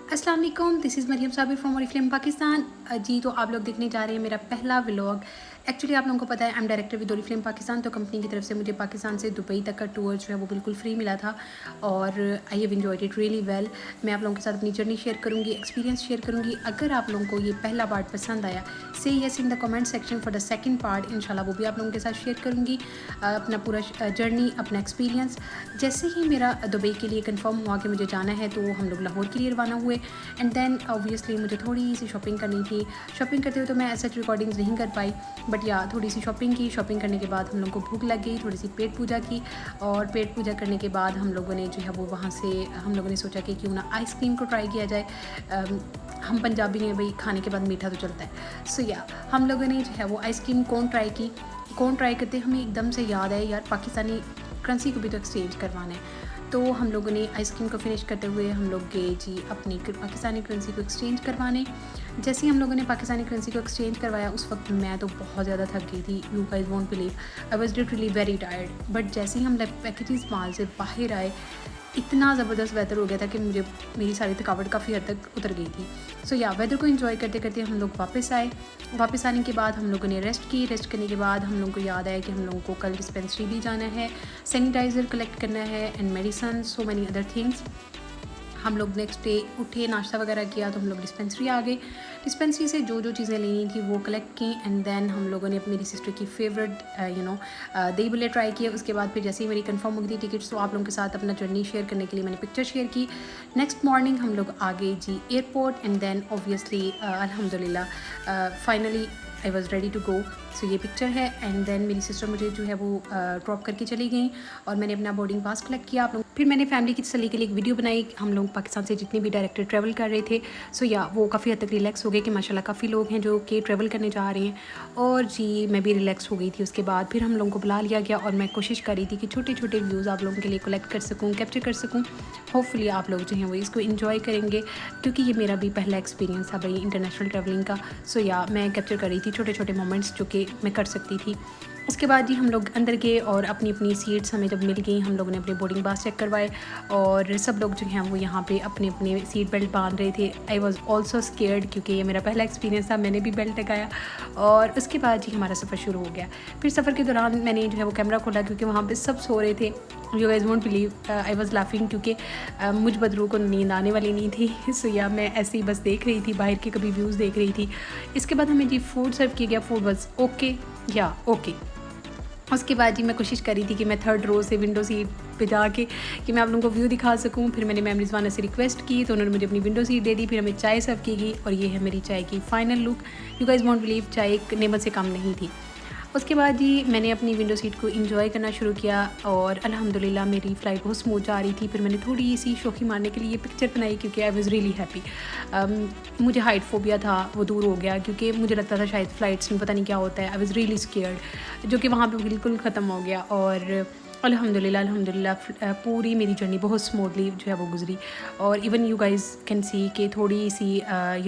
अस्सलाम वालेकुम, this is Mariam Sabir from Oriflame Pakistan. जी तो आप लोग देखने जा रहे हैं मेरा पहला व्लॉग। एक्चुअली आप लोगों को पता है I am director with Oriflame Pakistan, तो कंपनी की तरफ से मुझे पाकिस्तान से दुबई तक का टूर जो है वो बिल्कुल फ्री मिला था और I have enjoyed it really well. मैं आप लोगों के साथ अपनी जर्नी शेयर करूँगी, एक्सपीरियंस शेयर करूँगी। अगर आप लोगों को ये पहला पार्ट पसंद आया, से yes in the comment section for the second part. इंशाल्लाह वो भी आप लोगों के साथ शेयर करूँगी अपना पूरा जर्नी, अपना एक्सपीरियंस। जैसे ही मेरा दुबई के लिए कंफर्म हुआ कि मुझे जाना है तो हम लोग लाहौर के लिए रवाना हुए एंड देन ऑब्वियसली मुझे थोड़ी सी शॉपिंग करनी थी। शॉपिंग करते हुए तो मैं ऐसा रिकॉर्डिंग्स नहीं कर पाई, बट या थोड़ी सी शॉपिंग की। शॉपिंग करने के बाद हम लोग को भूख लग गई, थोड़ी सी पेट पूजा की और पेट पूजा करने के बाद हम लोगों ने जो है वो वहाँ से हम लोगों ने सोचा कि क्यों ना आइसक्रीम को ट्राई किया जाए। हम पंजाबी हैं भाई, खाने के बाद मीठा तो चलता है। सो या हम लोगों ने जो है वो आइसक्रीम कोन ट्राई की। कोन ट्राई करते हमें एकदम से याद आया यार पाकिस्तानी करेंसी को भी तो एक्सचेंज करवाना है। तो हम लोगों ने आइसक्रीम को फिनिश करते हुए हम लोग गए जी अपनी पाकिस्तानी करेंसी को एक्सचेंज करवाने। जैसे ही हम लोगों ने पाकिस्तानी करेंसी को एक्सचेंज करवाया उस वक्त मैं तो बहुत ज़्यादा थक गई थी। You guys won't believe, I was literally very tired. But जैसे ही हम पैकेजेस माल से बाहर आए, इतना ज़बरदस्त वेदर हो गया था कि मेरी सारी थकावट काफ़ी हद तक उतर गई थी। सो या वेदर को एंजॉय करते करते हम लोग वापस आए। वापस आने के बाद हम लोगों ने रेस्ट की। रेस्ट करने के बाद हम लोगों को याद आया कि हम लोगों को कल डिस्पेंसरी भी जाना है, सैनिटाइज़र कलेक्ट करना है and medicine, so many other things. हम लोग नेक्स्ट डे उठे, नाश्ता वगैरह किया तो हम लोग डिस्पेंसरी आ गए। डिस्पेंसरी से जो जो चीज़ें लेनी थी वो कलेक्ट की एंड देन हम लोगों ने मेरी सिस्टर की फेवरेट दही बल्ले ट्राई किए। उसके बाद फिर जैसे ही मेरी कंफर्म हो गई थी टिकट्स, तो आप लोगों के साथ अपना जर्नी शेयर करने के लिए मैंने पिक्चर शेयर की। नेक्स्ट मॉर्निंग हम लोग आ गए जी एयरपोर्ट एंड देन ऑब्वियसली अल्हम्दुलिल्लाह finally I was ready to go. So ये पिक्चर है एंड देन मेरी सिस्टर मुझे जो है वो ड्रॉप करके चली गई और मैंने अपना बोर्डिंग पास कलेक्ट किया। आप लोग फिर मैंने फैमिली की तसल्ली के लिए एक वीडियो बनाई। हम लोग पाकिस्तान से जितने भी डायरेक्टर ट्रैवल कर रहे थे, सो या वो काफ़ी हद तक रिलैक्स हो गए कि माशाल्लाह काफ़ी लोग हैं जो कि ट्रैवल करने जा रहे हैं और जी मैं भी रिलैक्स हो गई थी। उसके बाद फिर हम लोगों को बुला लिया गया और मैं कोशिश कर रही थी कि छोटे छोटे व्यूज़ आप लोगों के लिए कलेक्ट कर सकूँ, कैप्चर कर सकूँ। होपफुली आप लोग जो हैं वो इसको इन्जॉय करेंगे क्योंकि ये मेरा भी पहला एक्सपीरियंस था भाई इंटरनेशनल ट्रैवलिंग का। सो या मैं कैप्चर कर रही थी छोटे छोटे मोमेंट्स जो कि मैं कर सकती थी। उसके बाद जी हम लोग अंदर गए और अपनी अपनी सीट्स हमें जब मिल गई, हम लोगों ने अपने बोर्डिंग पास चेक करवाए और सब लोग जो हैं वो यहाँ पे अपने अपने सीट बेल्ट बांध रहे थे। आई वॉज़ ऑल्सो स्केयर्ड क्योंकि ये मेरा पहला एक्सपीरियंस था, मैंने भी बेल्ट लगाया और उसके बाद जी हमारा सफ़र शुरू हो गया। फिर सफ़र के दौरान मैंने जो है वो कैमरा खोला क्योंकि वहाँ पर सब सो रहे थे। You guys won't believe, I was laughing क्योंकि मुझ बदरू को नींद आने वाली नहीं थी। सो या मैं ऐसे ही बस देख रही थी, बाहर के कभी व्यूज़ देख रही थी। इसके बाद हमें जी फूड सर्व किया गया। फूड वॉज ओके या ओके। उसके बाद जी मैं कोशिश करी थी कि मैं थर्ड रो से विंडो सीट पे जाके कि मैं आप लोगों को व्यू दिखा सकूं। फिर मैंने मैम रिजवाना से रिक्वेस्ट की तो उन्होंने मुझे अपनी विंडो सीट दे दी। फिर हमें चाय सर्व की गई और ये है मेरी चाय की final look. You guys won't believe, चाय एक नेमत से कम नहीं थी। उसके बाद जी मैंने अपनी विंडो सीट को एंजॉय करना शुरू किया और अल्हम्दुलिल्लाह मेरी फ़्लाइट बहुत स्मूथ जा रही थी। फिर मैंने थोड़ी सी शौकी मारने के लिए पिक्चर बनाई क्योंकि आई वाज़ रियली हैप्पी। मुझे हाइट फोबिया था, वो दूर हो गया क्योंकि मुझे लगता था शायद फ़्लाइट्स में पता नहीं क्या होता है। आई वाज़ रियली स्केयर्ड, जो कि वहाँ पे बिल्कुल ख़त्म हो गया और अल्हम्दुलिल्लाह पूरी मेरी जर्नी बहुत स्मूथली जो है वो गुजरी। और even you guys can see कि थोड़ी सी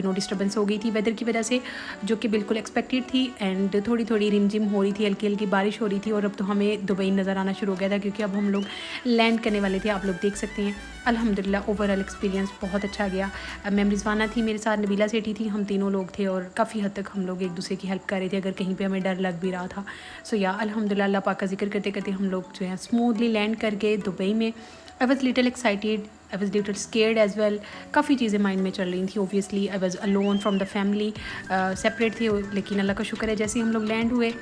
डिस्टर्बेंस हो गई थी वेदर की वजह से, जो कि बिल्कुल एक्सपेक्टेड थी एंड थोड़ी थोड़ी रिमझिम हो रही थी, हल्की हल्की बारिश हो रही थी। और अब तो हमें दुबई नज़र आना शुरू हो गया था क्योंकि अब हम लोग लैंड करने वाले थे, आप लोग देख सकते हैं। अल्हम्दुलिल्लाह ओवरऑल एक्सपीरियंस बहुत अच्छा गया। मैम रिजवाना थी मेरे साथ, नबीला सेठी थी, हम तीनों लोग थे और काफ़ी हद तक हम लोग एक दूसरे की हेल्प कर रहे थे अगर कहीं पे हमें डर लग भी रहा था। सो या अल्हम्दुलिल्लाह अल्लाह पाक का जिक्र करते करते हम लोग जो है स्मूथली लैंड कर गए दुबई में। I was little excited, I was little scared as well. काफ़ी चीज़ें माइंड में चल रही थी। Obviously I was alone from the family, separate थे, लेकिन अल्लाह का शुक्र है जैसे ही हम लोग लैंड हुए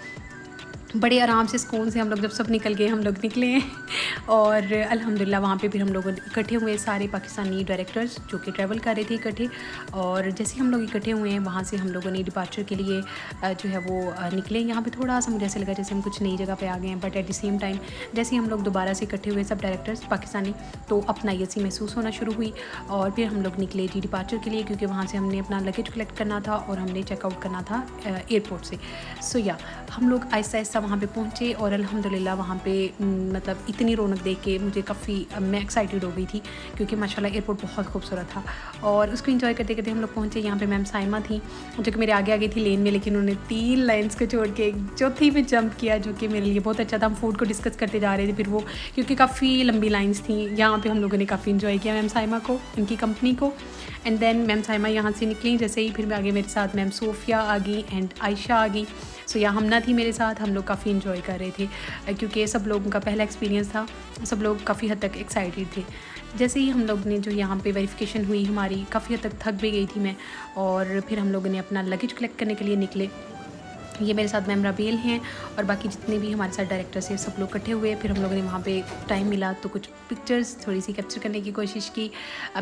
बड़े आराम से सुकून से हम लोग जब सब निकल गए, हम लोग निकले हैं और अल्हम्दुलिल्लाह वहाँ पे फिर हम लोग इकट्ठे हुए सारे पाकिस्तानी डायरेक्टर्स जो कि ट्रैवल कर रहे थे इकट्ठे। और जैसे ही हम लोग इकट्ठे हुए हैं वहाँ से हम लोगों ने डिपार्चर के लिए जो है वो निकले। यहाँ पे थोड़ा सा मुझे ऐसे लगा जैसे हम कुछ नई जगह पे आ गए हैं, but at the same time जैसे ही हम लोग दोबारा से इकट्ठे हुए सब डायरेक्टर्स पाकिस्तानी, तो अपनायत महसूस होना शुरू हुई और फिर हम लोग निकले जी डिपार्चर के लिए क्योंकि वहाँ से हमने अपना लगेज कलेक्ट करना था और हमने चेकआउट करना था एयरपोर्ट से। सो या हम लोग आहिस्ता आहिस्ता आहिस्ता वहाँ पे पहुँचे और अल्हम्दुलिल्लाह वहाँ पे मतलब इतनी रौनक देख के मुझे काफ़ी मैं एक्साइटेड हो गई थी, क्योंकि माशाल्लाह एयरपोर्ट बहुत खूबसूरत था। और उसको एंजॉय करते करते हम लोग पहुँचे। यहाँ पे मैम साइमा थी जो कि मेरे आगे आगे थी लेन में, लेकिन उन्होंने 3 लाइन्स को छोड़ के चौथी में जंप किया, जो कि मेरे लिए बहुत अच्छा था। हम फूड को डिस्कस करते जा रहे थे, फिर वो क्योंकि काफ़ी लंबी लाइन्स थी। यहाँ पर हम लोगों ने काफ़ी इन्जॉय किया मैम साइमा को, उनकी कंपनी को। एंड देन मैम साइमा यहाँ से निकली जैसे ही, फिर आगे मेरे साथ मैम सोफ़िया आ गई एंड आयशा आ गई। सो यहाँ हमना थी मेरे साथ। हम लोग काफ़ी इन्जॉय कर रहे थे क्योंकि सब लोगों का पहला एक्सपीरियंस था। सब लोग काफ़ी हद तक एक्साइटेड थे। जैसे ही हम लोग ने जो यहाँ पे वेरिफिकेशन हुई हमारी, काफ़ी हद तक थक भी गई थी मैं, और फिर हम लोगों ने अपना लगेज कलेक्ट करने के लिए निकले। ये मेरे साथ मैम रबील हैं और बाकी जितने भी हमारे साथ डायरेक्टर्स हैं सब लोग इकट्ठे हुए। फिर हम लोगों ने वहाँ पे टाइम मिला तो कुछ पिक्चर्स थोड़ी सी कैप्चर करने की कोशिश की।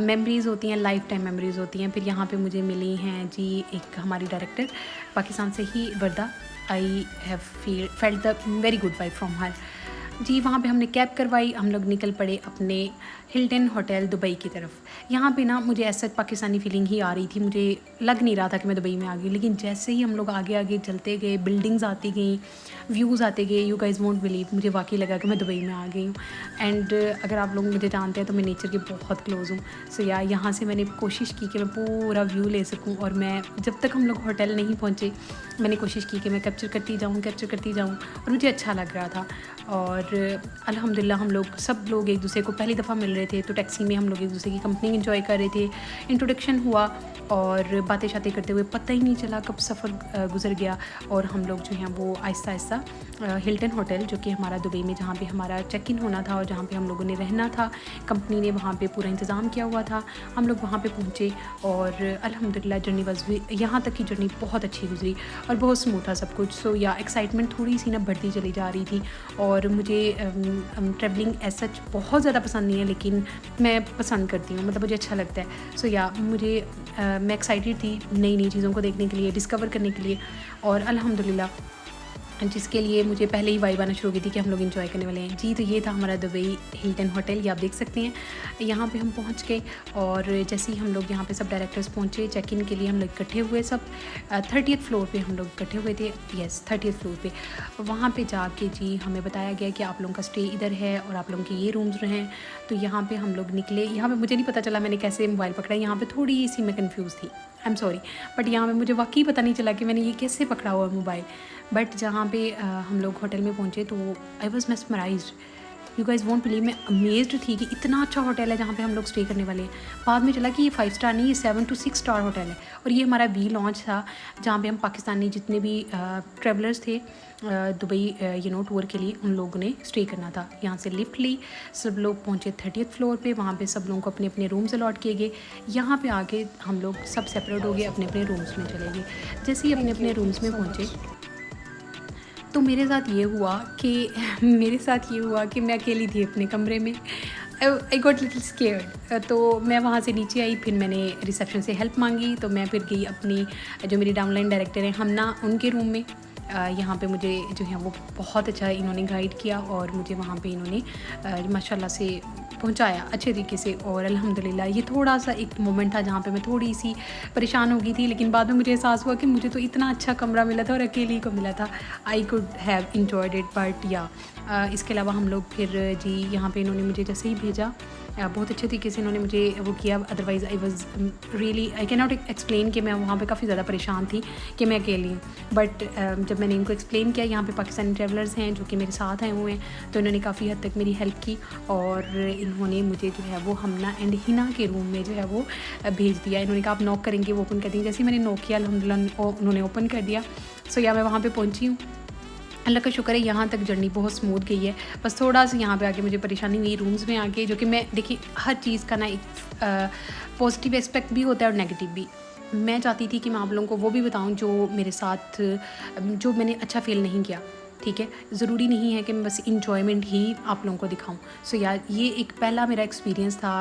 मेमोरीज़ होती हैं, लाइफ टाइम मेमोरीज़ होती हैं। फिर यहाँ पे मुझे मिली हैं जी एक हमारी डायरेक्टर पाकिस्तान से ही, Warda. I have felt the very good vibe from her जी। वहाँ पे हमने कैब करवाई, हम लोग निकल पड़े अपने हिल्टन होटल दुबई की तरफ। यहाँ पे ना मुझे ऐसा पाकिस्तानी फीलिंग ही आ रही थी, मुझे लग नहीं रहा था कि मैं दुबई में आ गई। लेकिन जैसे ही हम लोग आगे आगे चलते गए, बिल्डिंग्स आती गई, व्यूज़ आते गए, यू गाइज़ वोंट बिलीव, मुझे वाकई लगा कि मैं दुबई में आ गई हूँ। एंड अगर आप लोग मुझे जानते हैं तो मैं नेचर के बहुत क्लोज़ हूँ। सो यहाँ से मैंने कोशिश की कि मैं पूरा व्यू ले सकूँ, और मैं जब तक हम लोग होटल नहीं पहुँचे मैंने कोशिश की कि मैं कैप्चर करती जाऊँ, और मुझे अच्छा लग रहा था। और अल्हम्दुलिल्लाह हम लोग सब लोग एक दूसरे को पहली दफ़ा मिल रहे थे, तो टैक्सी में हम लोग एक दूसरे की कंपनी एंजॉय कर रहे थे। इंट्रोडक्शन हुआ और बातें शातें करते हुए पता ही नहीं चला कब सफ़र गुजर गया। और हम लोग जो हैं वो आहिस्ता आहिस्ता हिल्टन होटल, जो कि हमारा दुबई में जहाँ पे हमारा चेक इन होना था और जहाँ पे हम लोगों ने रहना था, कंपनी ने वहाँ पे पूरा इंतज़ाम किया हुआ था, हम लोग वहाँ पे पहुँचे। और अल्हम्दुलिल्लाह जर्नी यहाँ तक की जर्नी बहुत अच्छी गुजरी और बहुत स्मूथ था सब कुछ। सो एक्साइटमेंट थोड़ी सी ना बढ़ती चली जा रही थी। और मुझे ट्रैवलिंग एज सच बहुत ज़्यादा पसंद नहीं है, लेकिन मैं पसंद करती हूँ, मतलब मुझे अच्छा लगता है। सो मुझे मैं एक्साइटेड थी नई नई चीज़ों को देखने के लिए, डिस्कवर करने के लिए। और अल्हम्दुलिल्लाह जिसके लिए मुझे पहले ही वाइब आना शुरू हो गई थी कि हम लोग एंजॉय करने वाले हैं जी। तो ये था हमारा दुबई हिल्टन होटल, ये आप देख सकते हैं। यहाँ पे हम पहुँच गए और जैसे ही हम लोग यहाँ पे सब डायरेक्टर्स पहुँचे चेक इन के लिए, हम लोग इकट्ठे हुए सब 30th फ्लोर पे हम लोग इकट्ठे हुए थे। यस 30th फ्लोर पे। वहाँ पे जाके जी हमें बताया गया कि आप लोगों का स्टे इधर है और आप लोगों के ये रूम्स हैं। तो यहाँ पर हम लोग निकले। यहाँ पर मुझे नहीं पता चला मैंने कैसे मोबाइल पकड़ा, यहाँ पर थोड़ी सी मैं कन्फ्यूज़ थी, आई एम सॉरी, बट यहाँ पे मुझे वाकई पता नहीं चला कि मैंने ये कैसे पकड़ा हुआ मोबाइल। बट जहाँ पे हम लोग होटल में पहुँचे तो I was mesmerised, you guys won't believe, मैं अमेज्ड थी कि इतना अच्छा होटल है जहाँ पे हम लोग स्टे करने वाले हैं। बाद में चला कि ये 5 स्टार नहीं, ये 7 to 6 स्टार होटल है। और ये हमारा वी लॉन्च था जहाँ पे हम पाकिस्तानी जितने भी ट्रेवलर्स थे दुबई टूर के लिए, उन लोगों ने स्टे करना था। यहाँ से लिफ्ट ली, सब लोग पहुँचे 30th फ्लोर पे। वहाँ पे सब लोगों को अपने अपने रूम्स अलॉट किए गए। यहाँ पे आके हम लोग सब सेपरेट हो गए, अपने अपने रूम्स में चले गए। जैसे ही अपने अपने रूम्स में पहुँचे तो मेरे साथ ये हुआ कि मैं अकेली थी अपने कमरे में। I got little scared. तो मैं वहाँ से नीचे आई, फिर मैंने रिसेप्शन से हेल्प मांगी। तो मैं फिर गई अपनी जो मेरी डाउनलाइन डायरेक्टर हैं हमना, उनके रूम में। यहाँ पे मुझे जो है वो बहुत अच्छा इन्होंने गाइड किया और मुझे वहाँ पे इन्होंने माशाल्लाह से पहुँचाया अच्छे तरीके से। और अल्हम्दुलिल्लाह ये थोड़ा सा एक मोमेंट था जहाँ पे मैं थोड़ी सी परेशान हो गई थी, लेकिन बाद में मुझे एहसास हुआ कि मुझे तो इतना अच्छा कमरा मिला था और अकेले को मिला था। I could have enjoyed it. But इसके अलावा हम लोग फिर जी यहाँ पे इन्होंने मुझे जैसे ही भेजा बहुत अच्छे तरीके से इन्होंने मुझे वो किया। Otherwise I was really I can not explain कि मैं वहाँ पे काफ़ी ज़्यादा परेशान थी कि मैं अकेली हूँ। बट जब मैंने इनको एक्सप्लेन किया, यहाँ पे पाकिस्तानी ट्रैवलर्स हैं जो कि मेरे साथ आए हुए हैं, तो इन्होंने काफ़ी हद तक मेरी हेल्प की और इन्होंने मुझे जो है वो हमना एंड हिना के रूम में जो है वो भेज दिया। इन्होंने कहा आप नॉक करेंगे वो ओपन कर देंगे। जैसे मैंने नॉक किया अल्हम्दुलिल्लाह उन्होंने ओपन कर दिया। सो मैं वहाँ पर पहुँची हूँ। अल्लाह का शुक्र है यहाँ तक जर्नी बहुत स्मूथ गई है। बस थोड़ा सा यहाँ पे आके मुझे परेशानी हुई रूम्स में आके, जो कि मैं देखिए हर चीज़ का ना एक पॉजिटिव एस्पेक्ट भी होता है और नेगेटिव भी। मैं चाहती थी कि मैं आप लोगों को वो भी बताऊँ जो मेरे साथ जो मैंने अच्छा फील नहीं किया। ठीक है, ज़रूरी नहीं है कि मैं बस इंजॉयमेंट ही आप लोगों को दिखाऊँ। सो ये एक पहला मेरा एक्सपीरियंस था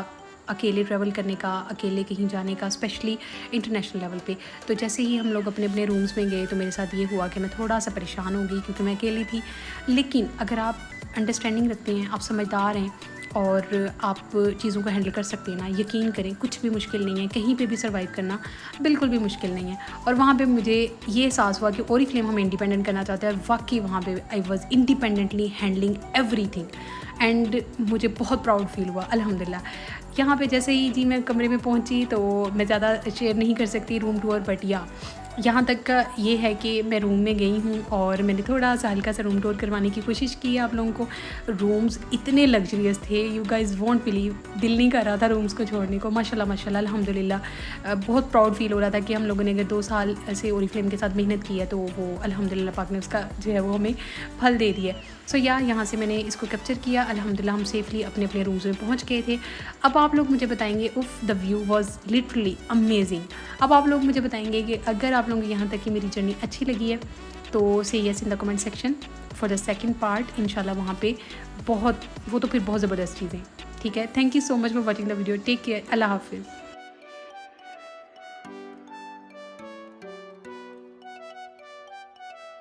अकेले ट्रैवल करने का, अकेले कहीं जाने का, स्पेशली इंटरनेशनल लेवल पे। तो जैसे ही हम लोग अपने अपने रूम्स में गए तो मेरे साथ ये हुआ कि मैं थोड़ा सा परेशान हो गई क्योंकि मैं अकेली थी। लेकिन अगर आप अंडरस्टैंडिंग रखते हैं, आप समझदार हैं और आप चीज़ों को हैंडल कर सकते हैं ना, यकीन करें कुछ भी मुश्किल नहीं है, कहीं पे भी सर्वाइव करना बिल्कुल भी मुश्किल नहीं है। और वहाँ पे मुझे ये एहसास हुआ कि ओरिफ्लेम हमें इंडिपेंडेंट करना चाहता है। वाकई वहाँ पे I was independently handling everything and मुझे बहुत प्राउड फील हुआ अल्हम्दुलिल्लाह। यहाँ पे जैसे ही जी मैं कमरे में पहुँची तो मैं ज़्यादा शेयर नहीं कर सकती रूम टूर, बट यहाँ तक का ये है कि मैं रूम में गई हूँ और मैंने थोड़ा सा हल्का सा रूम टूर करवाने की कोशिश की है आप लोगों को। रूम्स इतने लग्जरियस थे, यू गाइज़ वोंट बिलीव, दिल नहीं कर रहा था रूम्स को छोड़ने को। माशाल्लाह माशाल्लाह अल्हम्दुलिल्लाह बहुत प्राउड फील हो रहा था कि हम लोगों ने अगर 2 साल से ओरिफ्लेम के साथ मेहनत की है तो वो अल्हम्दुलिल्लाह पाक ने उसका जो है वो हमें फल दे दिया। सो यहाँ से मैंने इसको कैप्चर किया। अल्हम्दुलिल्लाह हम सेफली अपने अपने रूम्स में पहुँच गए थे। अब आप लोग मुझे बताएंगे, उफ़ the view was literally amazing. अब आप लोग मुझे बताएंगे कि अगर आप लोगों को यहाँ तक की मेरी जर्नी अच्छी लगी है तो से yes in the comment section for the second part. इंशाल्लाह वहाँ पे बहुत, वो तो फिर बहुत ज़बरदस्त चीज़ें, ठीक है। Thank you so much for watching the video. Take care, अल्लाह हाफिज़।